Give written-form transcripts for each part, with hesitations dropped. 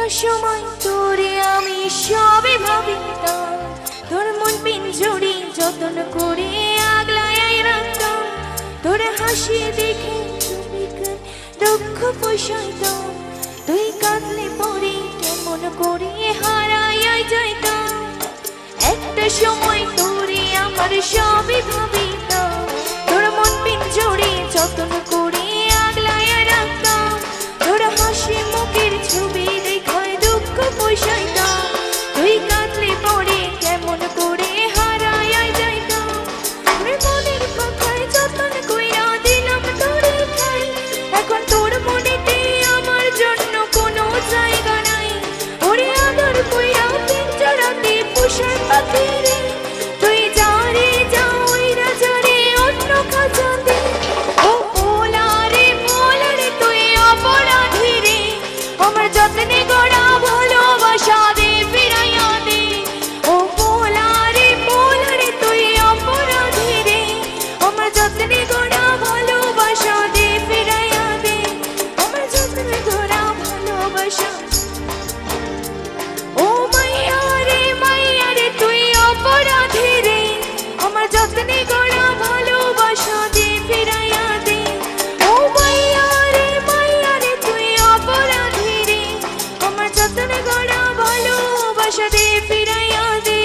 সময় তোরে আমি সবে ভাবিতাম, তোর মন পিঞ্জরে যতন করে আগলায় রাখতাম, তোর হাসি দেখে দুঃখ পোষাইতাম, তুই কাঁদলে পরে কেমন করে হারাইয়া যাইতাম। একটা সময় তোরে আমার সবে ভাবিতাম, তোর মন পিঞ্জরে যতন করে আগলায় রাখতাম, তোর হাসি মুখের ছবি দেখায় দুঃখ পোষাইতাম, তুই কাঁদলে পরে কেমন করে হারাইয়া যাইতাম। মনের পাখায় যতন কইরা দিলাম তোরে খাই, এখন তোর মনেতে আমার জন্য কোনো জায়গা নাই। ওরে আদর কইরা পিঞ্জরাতে পোষার পাখি রে, তুই যা রে যা ওই রাজারে অন্য খাঁচাতে। ও পোলা রে তুই অপরাধী রে, আমার যত্নে গড়া ভালোবাসা দে ফিরাইয়া দে। ও পোলা রে তুই অপরাধী রে, আমার যত্নে গড়া ভালোবাসা দে ফিরাইয়া দে, আমার যত্নে গড়া ভালোবাসা। ও মাইয়া রে তুই অপরাধী রে, আমার যত্নে গড়া ভালোবাসা দে ফিরাইয়া দে। ও মাইয়া রে তুই অপরাধী রে, আমার যত্নে গড়া ভালোবাসা দে ফিরাইয়া দে।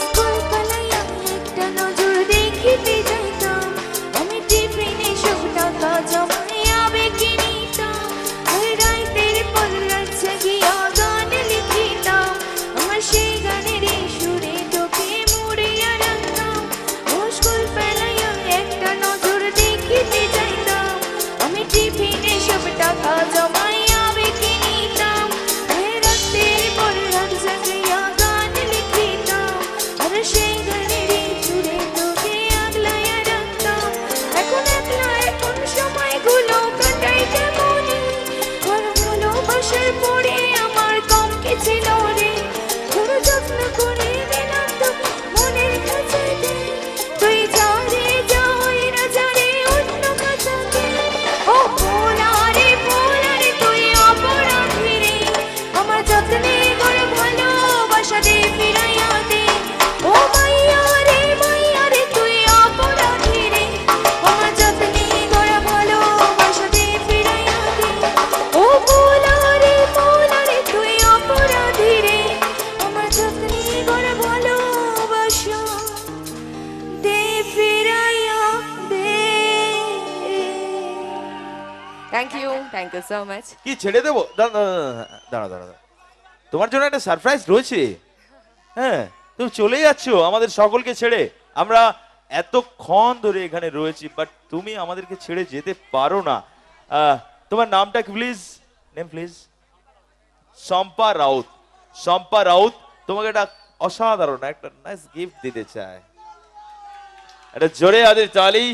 স্কুল পালাইয়া একটা নজর দেখিতে যাইতাম, আমি টিফিনে সব টাকা জমাইয়া বেঁকে নিতাম, ওই রাইতের পর রাত জাগিয়া গান লিখিতাম, আমার সেই গানের সুরে তোকে মুড়িয়া রাখতাম। ও স্কুল পালাইয়া একটা নজর দেখিতে যাইতাম, আমি টিফিনে সব টাকা জমাইয়া বেঁকে নিতাম, ওই রাতের পর রাত জাগিয়া গান লিখিতাম, আর সেই গানের সুরে তোকে আগলাইয়া রাখতাম। এখন একলা এখন সময়গুলো কাটাই কেমনে, তোর ভালোবাসার পরে আমার কম কি ছিল রে, তোর যত্ন করে দিলাম তো মনের খাঁচাতে, তুই যা রে যা ওই রাজারে অন্য খাঁচাতে। ও পোলা রে তুই অপরাধী রে, আমার যত্নে গড়া ভালোবাসা দে ফিরাইয়া দে। ও মাইয়া রে তুই অপরাধী রে, আমার যত্নে গড়া ভালোবাসা দে ফিরাইয়া দে। ও পোলা রে তুই অপরাধী রে, আমার যত্নে গড়া ভালোবাসা দে ফিরাইয়া দে। Thank you so much. কি ছেড়ে দেবো? দাঁড়া, তোমার জন্য একটা সারপ্রাইজ রয়েছে। হ্যাঁ, তুমি চলে যাচ্ছ আমাদের সকলকে ছেড়ে। আমরা এতক্ষণ ধরে এখানে রয়েছি, বাট তুমি আমাদেরকে ছেড়ে যেতে পারো না। তোমার নামটা কি please? Name please. Shampa Raut তোমাকে একটা অসাধারণ একটা নাইস গিফট দিতে চায়। এটা জোরে হাতের তালি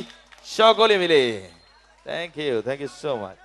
সকলে মিলে। Thank you so much.